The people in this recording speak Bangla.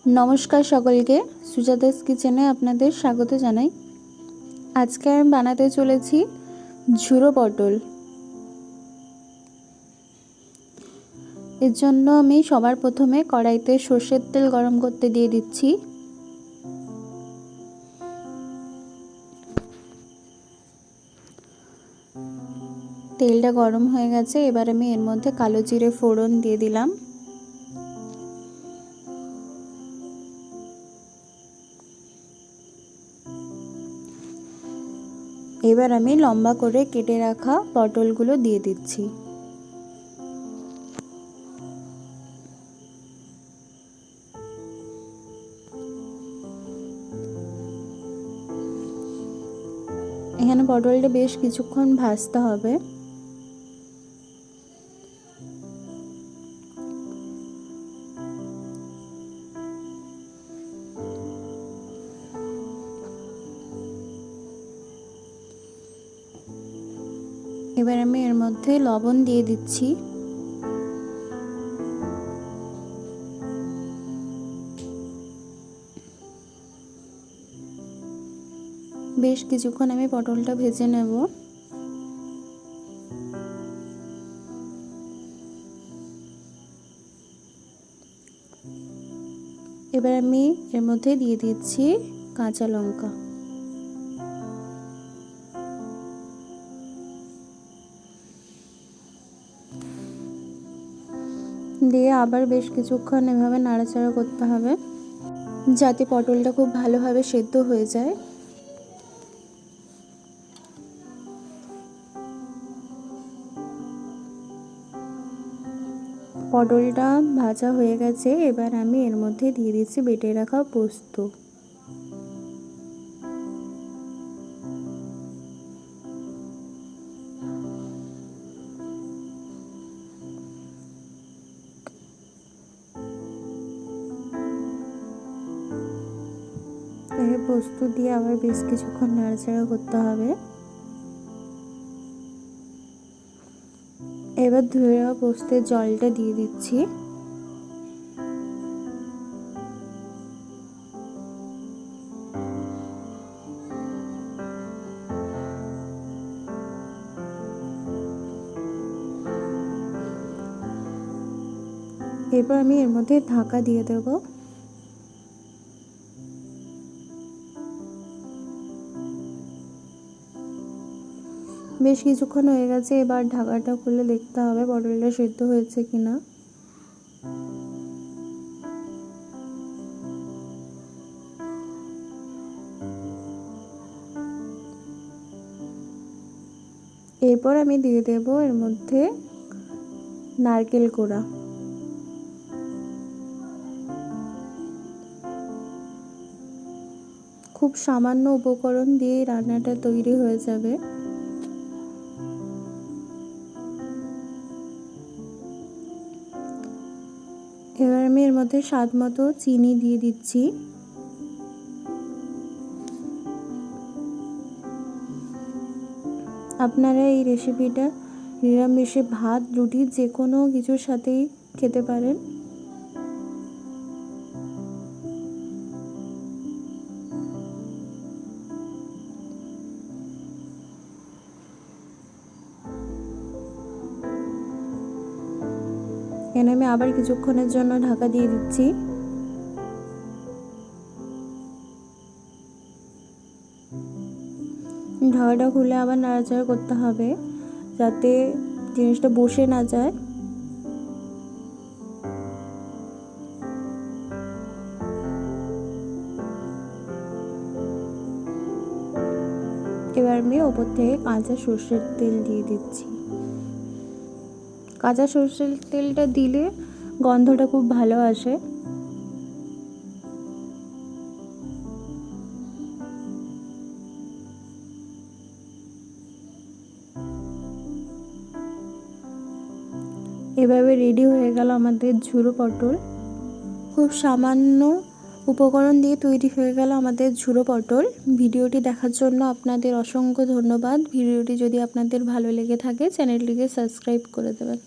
नमस्कार सकलके सुजातास किचेने आपनादेर स्वागत जानाई। आज के आमि बानाते चलेछि झुरो पटल। एर जोन्नो आमि सबार प्रथमे कड़ाईते सर्षेर तेल गरम करते दिए दिচ্ছি। तेलटा गरम हये गेছে, एबार आमि एर मধ্যে कालो जिरे फोड़न दिए दिलाम। এবার আমি লম্বা করে কেটে রাখা পটলগুলো দিয়ে দিচ্ছি। এখানে পটলটা বেশ কিছুক্ষণ ভাজতে হবে। এবার আমি এর মধ্যে লবণ দিয়ে দিচ্ছি। বেশ কিছুক্ষণ আমি পটলটা ভেজে নেব। এবার আমি এর মধ্যে দিয়ে দিচ্ছি কাঁচা লঙ্কা। দিয়ে আবার বেশ কিছুক্ষণ এভাবে নাড়াচাড়া করতে হবে যাতে পটলটা খুব ভালোভাবে সেদ্ধ হয়ে যায়। পটলটা ভাজা হয়ে গেছে, এবার আমি এর মধ্যে দিয়ে দিচ্ছি বেটে রাখা পোস্ত। পোস্ত দিয়ে আবার বেশ কিছুক্ষণ নাড়াচাড়া করতে হবে। এবার ধুয়ে রাখা পোস্তের জলটা দিয়ে দিচ্ছি। এরপর আমি এর মধ্যে ঢাকা দিয়ে দেব। বেশ কিছুক্ষণ হয়ে গেছে, এবার ঢাকাটা খুলে দেখতে হবে পটলটা সেদ্ধ হয়েছে কিনা। এরপর আমি দিয়ে দেব এর মধ্যে নারকেল কোড়া। খুব সামান্য উপকরণ দিয়ে রান্নাটা তৈরি হয়ে যাবে। এবার আমি এর মধ্যে স্বাদ মতো চিনি দিয়ে দিচ্ছি। আপনারা এই রেসিপিটা নিরামিষে ভাত রুটি যে কোনো কিছুর সাথেই খেতে পারেন। এখানে আমি আবার কিছুক্ষণের জন্য ঢাকা দিয়ে দিচ্ছি। ঢাকাটা খুলে আবার নাড়াচাড়া করতে হবে যাতে জিনিসটা বসে না যায়। এবার আমি ওপর থেকে কাঁচা সর্ষের তেল দিয়ে দিচ্ছি। কাঁচা সর্ষের তেলটা দিলে গন্ধটা খুব ভালো আসে। এভাবে রেডি হয়ে গেল আমাদের ঝুরো পটল। খুব সামান্য উপকরণ দিয়ে তৈরি হয়ে গেল আমাদের ঝুরো পটল। ভিডিওটি দেখার জন্য আপনাদের অসংখ্য ধন্যবাদ। ভিডিওটি যদি আপনাদের ভালো লেগে থাকে চ্যানেলটিকে সাবস্ক্রাইব করে দেবেন।